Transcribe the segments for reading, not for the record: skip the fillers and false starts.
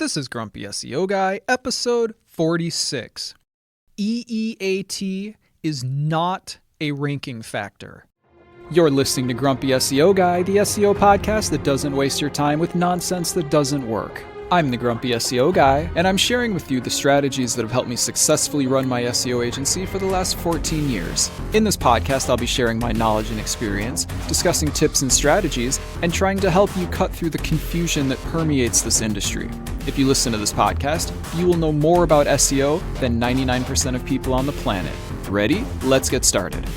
This is Grumpy SEO Guy, episode 46. EEAT is not a ranking factor. You're listening to Grumpy SEO Guy, the SEO podcast that doesn't waste your time with nonsense that doesn't work. I'm the Grumpy SEO Guy, and I'm sharing with you the strategies that have helped me successfully run my SEO agency for the last 14 years. In this podcast, I'll be sharing my knowledge and experience, discussing tips and strategies, and trying to help you cut through the confusion that permeates this industry. If you listen to this podcast, you will know more about SEO than 99% of people on the planet. Ready? Let's get started.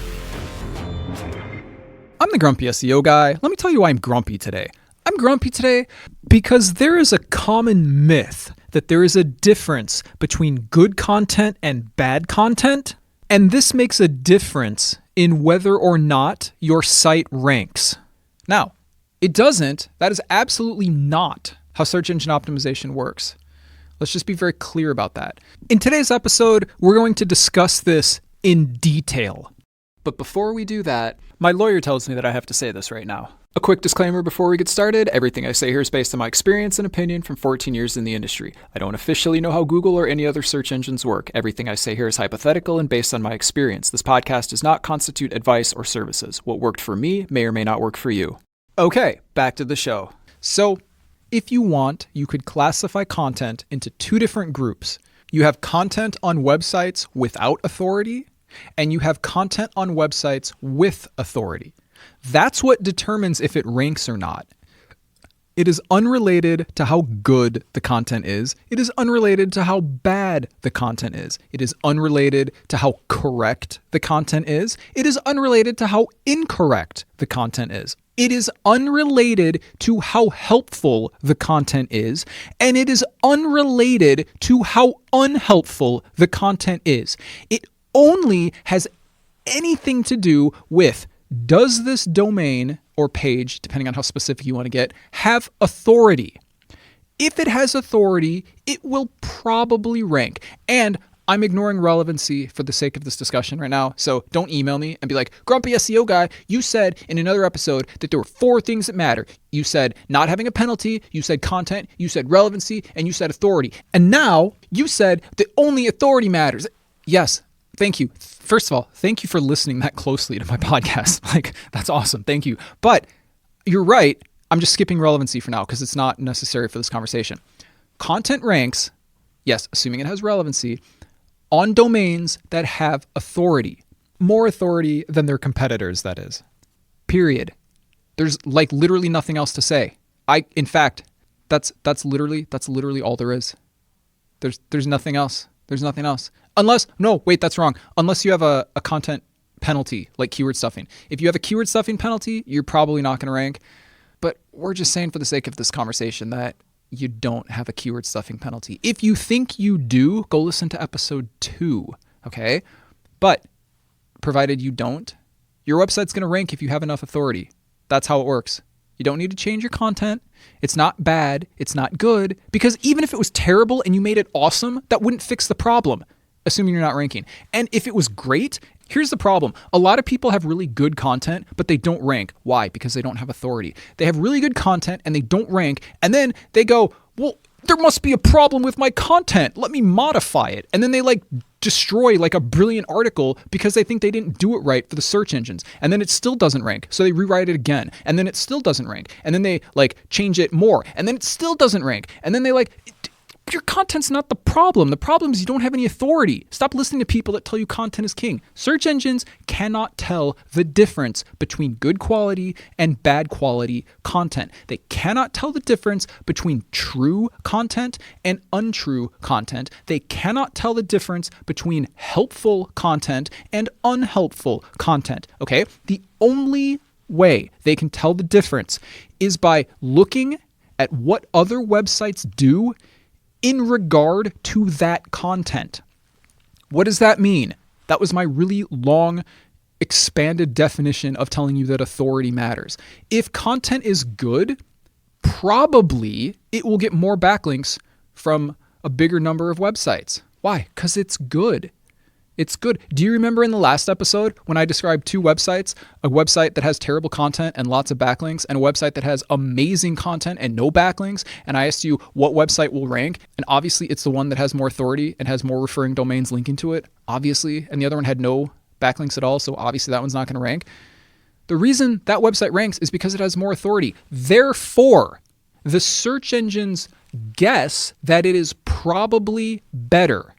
I'm the Grumpy SEO Guy. Let me tell you why I'm grumpy today. I'm grumpy today because there is a common myth that there is a difference between good content and bad content, and this makes a difference in whether or not your site ranks. Now, it doesn't. That is absolutely not how search engine optimization works. Let's just be very clear about that. In today's episode, we're going to discuss this in detail. But before we do that, my lawyer tells me that I have to say this right now. A quick disclaimer before we get started, everything I say here is based on my experience and opinion from 14 years in the industry. I don't officially know how Google or any other search engines work. Everything I say here is hypothetical and based on my experience. This podcast does not constitute advice or services. What worked for me may or may not work for you. Okay, back to the show. So, if you want, you could classify content into two different groups. You have content on websites without authority, and you have content on websites with authority. That's what determines if it ranks or not. It is unrelated to how good the content is. It is unrelated to how bad the content is. It is unrelated to how correct the content is. It is unrelated to how incorrect the content is. It is unrelated to how helpful the content is, and it is unrelated to how unhelpful the content is. It only has anything to do with, does this domain or page, depending on how specific you want to get, have authority? If it has authority, it will probably rank. And I'm ignoring relevancy for the sake of this discussion right now, so don't email me and be like, Grumpy SEO Guy, you said in another episode that there were 4 things that matter. You said not having a penalty, you said content, you said relevancy, and you said authority. And now you said that only authority matters. Yes, thank you. First of all, thank you for listening that closely to my podcast. Like, that's awesome. Thank you. But you're right. I'm just skipping relevancy for now because it's not necessary for this conversation. Content ranks, yes, assuming it has relevancy, on domains that have authority. More authority than their competitors, that is. Period. There's like literally nothing else to say. In fact, that's literally all there is. There's nothing else. There's nothing else. Unless, no, wait, that's wrong. Unless you have a content penalty, like keyword stuffing. If you have a keyword stuffing penalty, you're probably not going to rank. But we're just saying for the sake of this conversation that you don't have a keyword stuffing penalty. If you think you do, go listen to episode 2, okay? But provided you don't, your website's going to rank if you have enough authority. That's how it works. You don't need to change your content. It's not bad. It's not good. Because even if it was terrible and you made it awesome, that wouldn't fix the problem, assuming you're not ranking. And if it was great, here's the problem. A lot of people have really good content, but they don't rank. Why? Because they don't have authority. They have really good content and they don't rank. And then they go, well, there must be a problem with my content. Let me modify it. And then they destroy a brilliant article because they think they didn't do it right for the search engines. And then it still doesn't rank. So they rewrite it again. And then it still doesn't rank. And then they change it more. And then it still doesn't rank. And then they your content's not the problem. The problem is you don't have any authority. Stop listening to people that tell you content is king. Search engines cannot tell the difference between good quality and bad quality content. They cannot tell the difference between true content and untrue content. They cannot tell the difference between helpful content and unhelpful content. Okay? The only way they can tell the difference is by looking at what other websites do in regard to that content. What does that mean? That was my really long, expanded definition of telling you that authority matters. If content is good, probably it will get more backlinks from a bigger number of websites. Why? Because it's good. It's good. Do you remember in the last episode when I described two websites, a website that has terrible content and lots of backlinks and a website that has amazing content and no backlinks? And I asked you what website will rank. And obviously it's the one that has more authority and has more referring domains linking to it, obviously. And the other one had no backlinks at all. So obviously that one's not going to rank. The reason that website ranks is because it has more authority. Therefore, the search engines guess that it is probably better.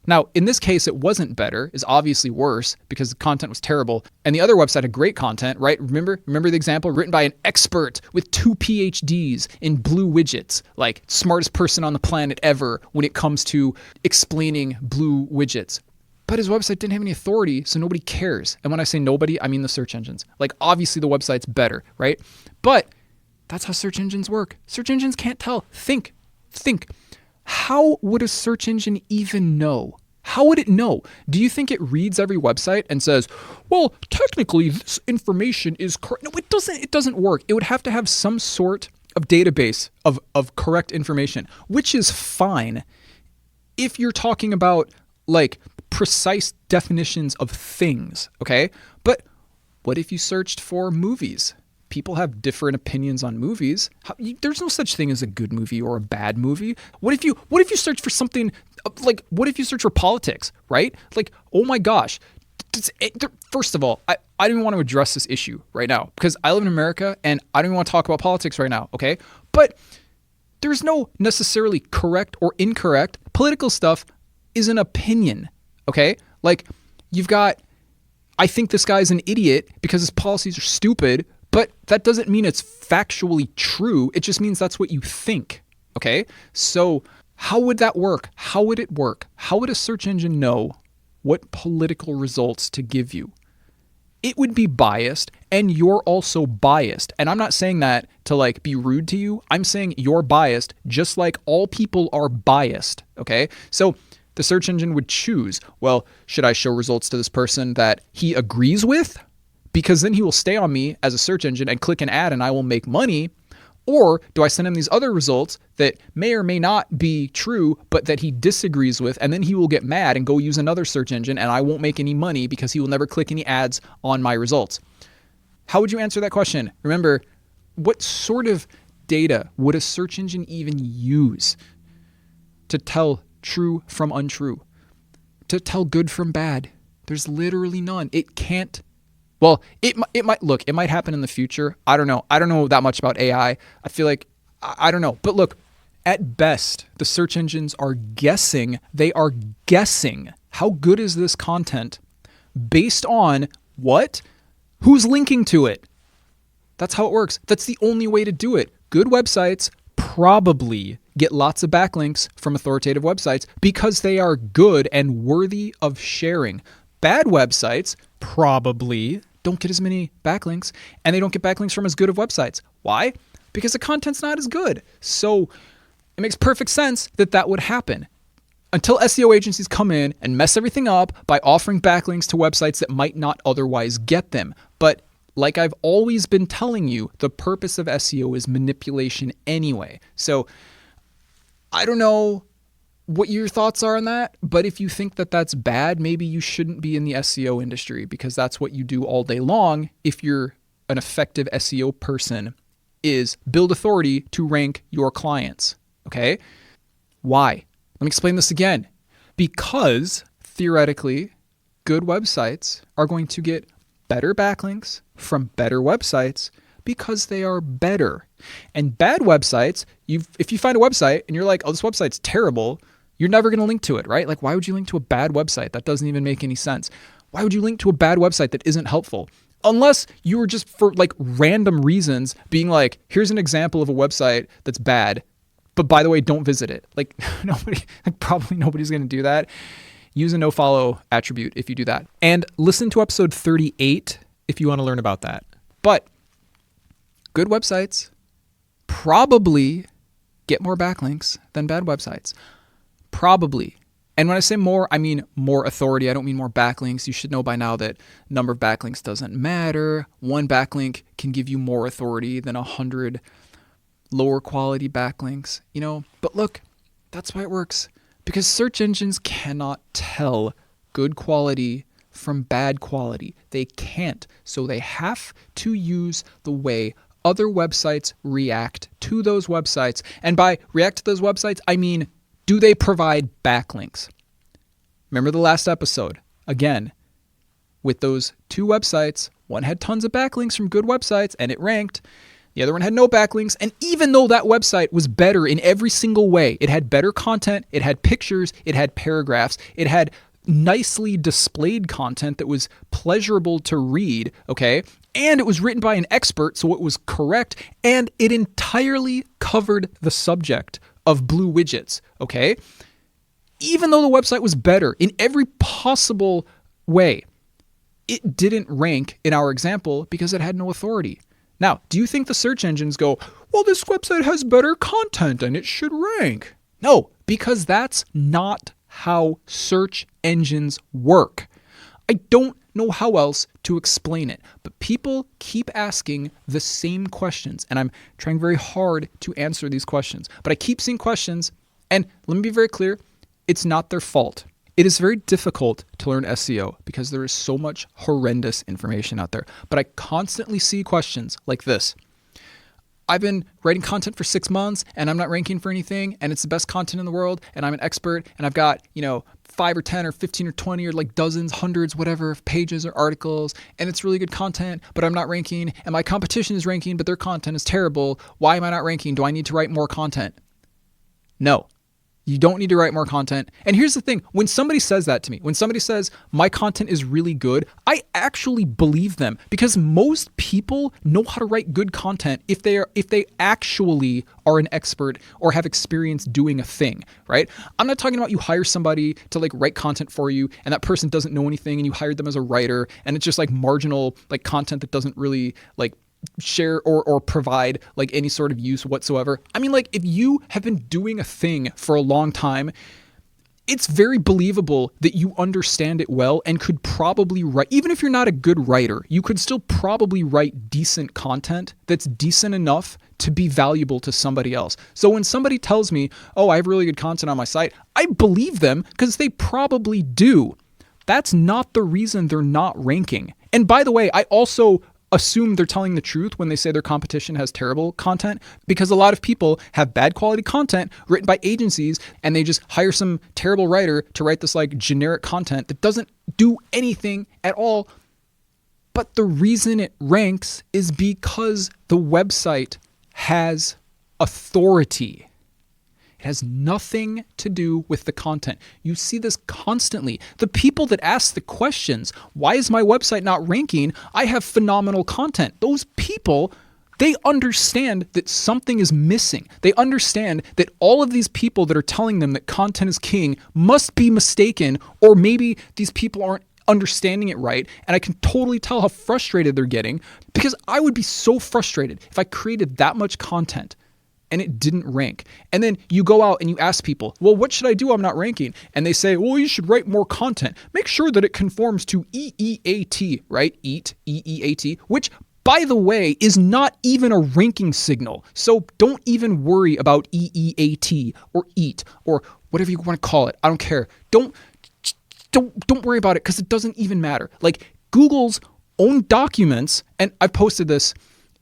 Now, in this case, it wasn't better. It's obviously worse because the content was terrible. And the other website had great content, right? Remember the example written by an expert with 2 PhDs in blue widgets, like smartest person on the planet ever when it comes to explaining blue widgets. But his website didn't have any authority, so nobody cares. And when I say nobody, I mean the search engines. Like, obviously the website's better, right? But that's how search engines work. Search engines can't tell. Think. How would a search engine even know? How would it know? Do you think it reads every website and says, well, technically this information is correct? No, it doesn't. It doesn't work. It would have to have some sort of database of correct information, which is fine if you're talking about like precise definitions of things, okay? But what if you searched for movies? People have different opinions on movies. There's no such thing as a good movie or a bad movie. What if you search for something like, what if you search for politics, right? Like, oh my gosh. First of all, I don't even want to address this issue right now because I live in America and I don't even want to talk about politics right now, okay? But there's no necessarily correct or incorrect. Political stuff is an opinion, okay? Like, you've got, I think this guy's an idiot because his policies are stupid, but that doesn't mean it's factually true. It just means that's what you think, okay? So how would that work? How would it work? How would a search engine know what political results to give you? It would be biased, and you're also biased. And I'm not saying that to like be rude to you. I'm saying you're biased just like all people are biased, okay? So the search engine would choose, well, should I show results to this person that he agrees with? Because then he will stay on me as a search engine and click an ad and I will make money. Or do I send him these other results that may or may not be true, but that he disagrees with, and then he will get mad and go use another search engine and I won't make any money because he will never click any ads on my results? How would you answer that question? Remember, what sort of data would a search engine even use to tell true from untrue, to tell good from bad? There's literally none. It can't. Well, it might happen in the future. I don't know. I don't know that much about AI. I feel like, I don't know. But look, at best, the search engines are guessing. They are guessing how good is this content based on what? Who's linking to it? That's how it works. That's the only way to do it. Good websites probably get lots of backlinks from authoritative websites because they are good and worthy of sharing. Bad websites probably don't get as many backlinks, and they don't get backlinks from as good of websites. Why? Because the content's not as good. So it makes perfect sense that that would happen until SEO agencies come in and mess everything up by offering backlinks to websites that might not otherwise get them. But like I've always been telling you, the purpose of SEO is manipulation anyway. So I don't know what your thoughts are on that, but if you think that that's bad, maybe you shouldn't be in the SEO industry because that's what you do all day long. If you're an effective SEO person, is build authority to rank your clients, okay? Why? Let me explain this again. Because theoretically, good websites are going to get better backlinks from better websites because they are better. And bad websites, if you find a website and you're like, oh, this website's terrible, you're never going to link to it, right? Like, why would you link to a bad website? That doesn't even make any sense. Why would you link to a bad website that isn't helpful? Unless you were just for like random reasons being like, here's an example of a website that's bad, but by the way, don't visit it. Like probably nobody's going to do that. Use a nofollow attribute if you do that. And listen to episode 38 if you want to learn about that. But good websites probably get more backlinks than bad websites. Probably. And when I say more, I mean more authority. I don't mean more backlinks. You should know by now that number of backlinks doesn't matter. One backlink can give you more authority than 100 lower quality backlinks, you know? But look, that's why it works. Because search engines cannot tell good quality from bad quality. They can't. So they have to use the way other websites react to those websites. And by react to those websites, I mean, do they provide backlinks? Remember the last episode? Again, with those two websites, one had tons of backlinks from good websites and it ranked. The other one had no backlinks. And even though that website was better in every single way, it had better content, it had pictures, it had paragraphs, it had nicely displayed content that was pleasurable to read, okay? And it was written by an expert, so it was correct, and it entirely covered the subject of blue widgets, okay? Even though the website was better in every possible way, it didn't rank in our example because it had no authority. Now, do you think the search engines go, well, this website has better content and it should rank? No, because that's not how search engines work. I don't know how else to explain it, but people keep asking the same questions, and I'm trying very hard to answer these questions. But I keep seeing questions, and let me be very clear, it's not their fault. It is very difficult to learn SEO because there is so much horrendous information out there. But I constantly see questions like this. I've been writing content for 6 months and I'm not ranking for anything and it's the best content in the world and I'm an expert and I've got, 5 or 10 or 15 or 20 or like dozens, hundreds, whatever, of pages or articles, and it's really good content, but I'm not ranking, and my competition is ranking, but their content is terrible. Why am I not ranking? Do I need to write more content? No. You don't need to write more content. And here's the thing. When somebody says that to me, when somebody says my content is really good, I actually believe them because most people know how to write good content if they actually are an expert or have experience doing a thing, right? I'm not talking about you hire somebody to like write content for you and that person doesn't know anything and you hired them as a writer and it's just like marginal like content that doesn't really like share or provide like any sort of use whatsoever. I mean, like if you have been doing a thing for a long time, it's very believable that you understand it well and could probably write, even if you're not a good writer, you could still probably write decent content that's decent enough to be valuable to somebody else. So when somebody tells me, oh, I have really good content on my site, I believe them because they probably do. That's not the reason they're not ranking. And by the way, I also assume they're telling the truth when they say their competition has terrible content because a lot of people have bad quality content written by agencies and they just hire some terrible writer to write this like generic content that doesn't do anything at all. But the reason it ranks is because the website has authority. It has nothing to do with the content. You see this constantly. The people that ask the questions, why is my website not ranking? I have phenomenal content. Those people, they understand that something is missing. They understand that all of these people that are telling them that content is king must be mistaken, or maybe these people aren't understanding it right. And I can totally tell how frustrated they're getting because I would be so frustrated if I created that much content and it didn't rank. And then you go out and you ask people, well, what should I do? I'm not ranking. And they say, well, you should write more content. Make sure that it conforms to EEAT, right? EEAT, which by the way, is not even a ranking signal. So don't even worry about EEAT or EAT or whatever you want to call it. I don't care. Don't worry about it because it doesn't even matter. Like Google's own documents, and I've posted this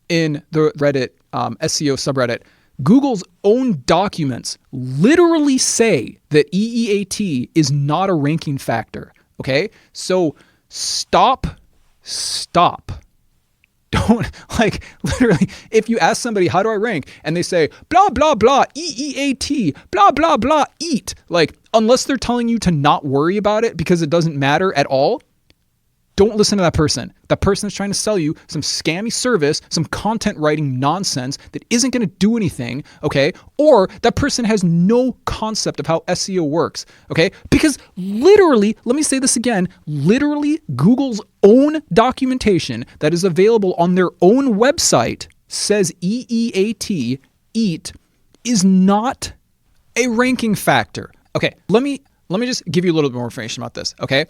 in the Reddit SEO subreddit, Google's own documents literally say that EEAT is not a ranking factor, okay? So stop. Don't, like, literally, if you ask somebody, how do I rank? And they say, blah, blah, blah, EEAT, blah, blah, blah, EAT. Like, unless they're telling you to not worry about it because it doesn't matter at all, don't listen to that person. That person is trying to sell you some scammy service, some content writing nonsense that isn't going to do anything, okay? Or that person has no concept of how SEO works, okay? Because literally, let me say this again, literally Google's own documentation that is available on their own website says EEAT, EAT, is not a ranking factor. Okay, let me just give you a little bit more information about this, okay?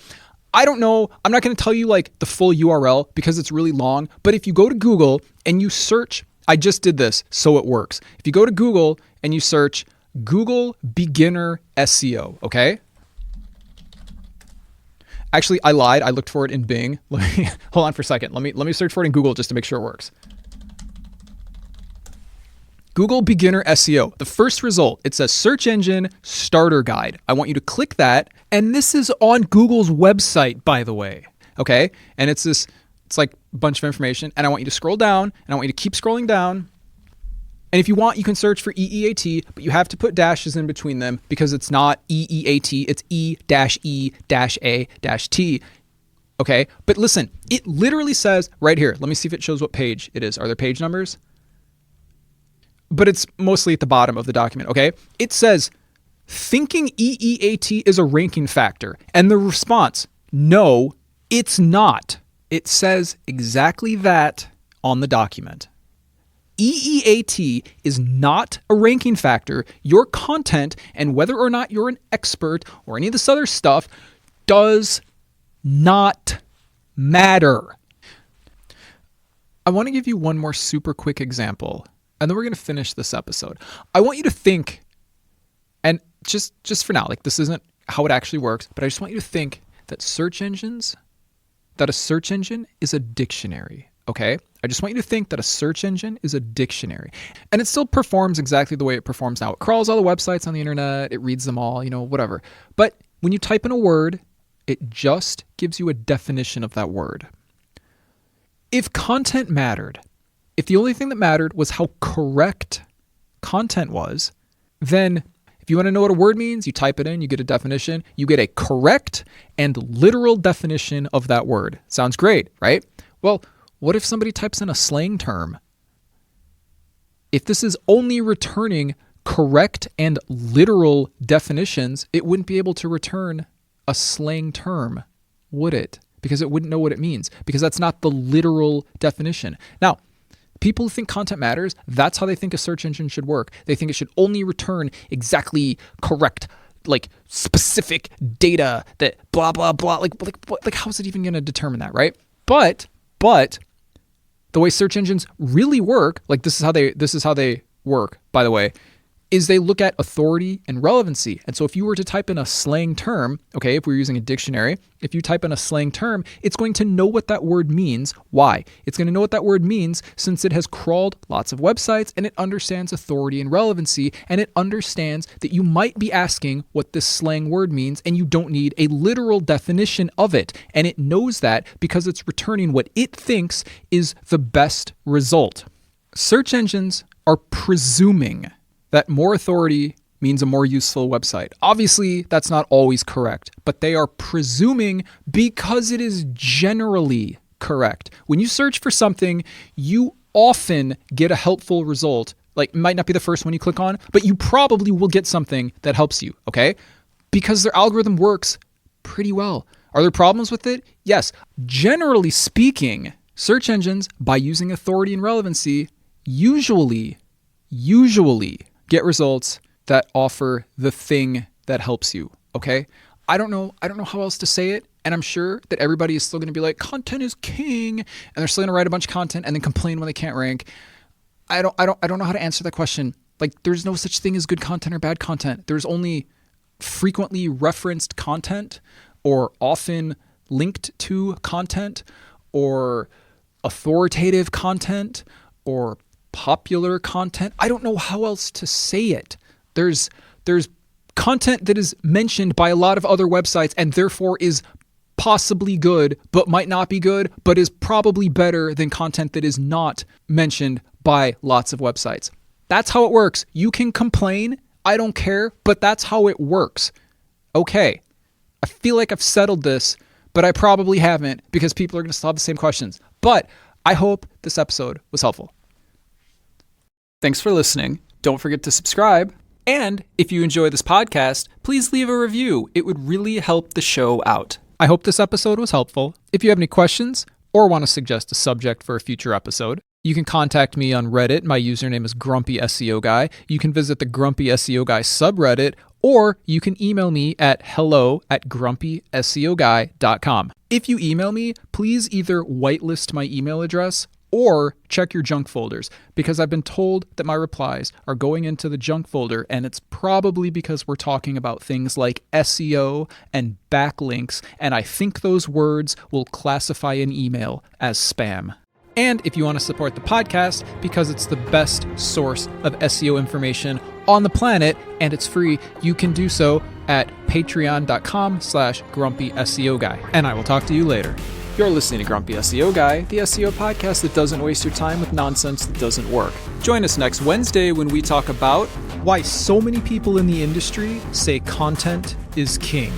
I don't know. I'm not going to tell you like the full URL because it's really long. But if you go to Google and you search, I just did this, so it works. If you go to Google and you search Google beginner SEO, okay? Actually, I lied. I looked for it in Bing. Hold on for a second. Let me search for it in Google just to make sure it works. Google Beginner SEO. The first result, it says Search Engine Starter Guide. I want you to click that. And this is on Google's website, by the way. Okay? And it's like a bunch of information. And I want you to scroll down, and I want you to keep scrolling down. And if you want, you can search for EEAT, but you have to put dashes in between them because it's not EEAT, it's E-E-A-T. Okay? But listen, it literally says right here. Let me see if it shows what page it is. Are there page numbers? But it's mostly at the bottom of the document, okay? It says, thinking EEAT is a ranking factor. And the response, no, it's not. It says exactly that on the document. EEAT is not a ranking factor. Your content and whether or not you're an expert or any of this other stuff does not matter. I want to give you one more super quick example. And then we're going to finish this episode. I want you to think, and just for now, like this isn't how it actually works, but I just want you to think that a search engine is a dictionary, okay? I just want you to think that a search engine is a dictionary. And it still performs exactly the way it performs now. It crawls all the websites on the internet, it reads them all, whatever. But when you type in a word, it just gives you a definition of that word. If content mattered, if the only thing that mattered was how correct content was, then if you want to know what a word means, you type it in, you get a definition, you get a correct and literal definition of that word. Sounds great, right? Well, what if somebody types in a slang term? If this is only returning correct and literal definitions, it wouldn't be able to return a slang term, would it? Because it wouldn't know what it means, because that's not the literal definition. Now, people who think content matters, that's how they think a search engine should work. They think it should only return exactly correct, like specific data that blah, blah, blah. Like how is it even going to determine that, right? But the way search engines really work, like this is how they work, by the way, is they look at authority and relevancy. And so if you were to type in a slang term, okay, if we're using a dictionary, if you type in a slang term, it's going to know what that word means. Why? It's going to know what that word means since it has crawled lots of websites and it understands authority and relevancy, and it understands that you might be asking what this slang word means and you don't need a literal definition of it. And it knows that because it's returning what it thinks is the best result. Search engines are presuming that more authority means a more useful website. Obviously, that's not always correct, but they are presuming because it is generally correct. When you search for something, you often get a helpful result. Like, it might not be the first one you click on, but you probably will get something that helps you, okay? Because their algorithm works pretty well. Are there problems with it? Yes. Generally speaking, search engines, by using authority and relevancy, usually get results that offer the thing that helps you, okay? I don't know how else to say it, and I'm sure that everybody is still going to be like, content is king, and they're still going to write a bunch of content and then complain when they can't rank. I don't know how to answer that question. Like, there's no such thing as good content or bad content. There's only frequently referenced content or often linked to content or authoritative content or popular content. I don't know how else to say it. There's content that is mentioned by a lot of other websites and therefore is possibly good, but might not be good, but is probably better than content that is not mentioned by lots of websites. That's how it works. You can complain. I don't care, but that's how it works. Okay. I feel like I've settled this, but I probably haven't because people are going to still have the same questions. But I hope this episode was helpful. Thanks for listening. Don't forget to subscribe. And if you enjoy this podcast, please leave a review. It would really help the show out. I hope this episode was helpful. If you have any questions or want to suggest a subject for a future episode, you can contact me on Reddit. My username is Grumpy SEO Guy. You can visit the Grumpy SEO Guy subreddit, or you can email me at hello@grumpyseoguy.com. If you email me, please either whitelist my email address Or check your junk folders, because I've been told that my replies are going into the junk folder, and it's probably because we're talking about things like SEO and backlinks, and I think those words will classify an email as spam. And if you want to support the podcast, because it's the best source of SEO information on the planet, and it's free, you can do so at patreon.com/grumpySEOguy. And I will talk to you later. You're listening to Grumpy SEO Guy, the SEO podcast that doesn't waste your time with nonsense that doesn't work. Join us next Wednesday when we talk about why so many people in the industry say content is king.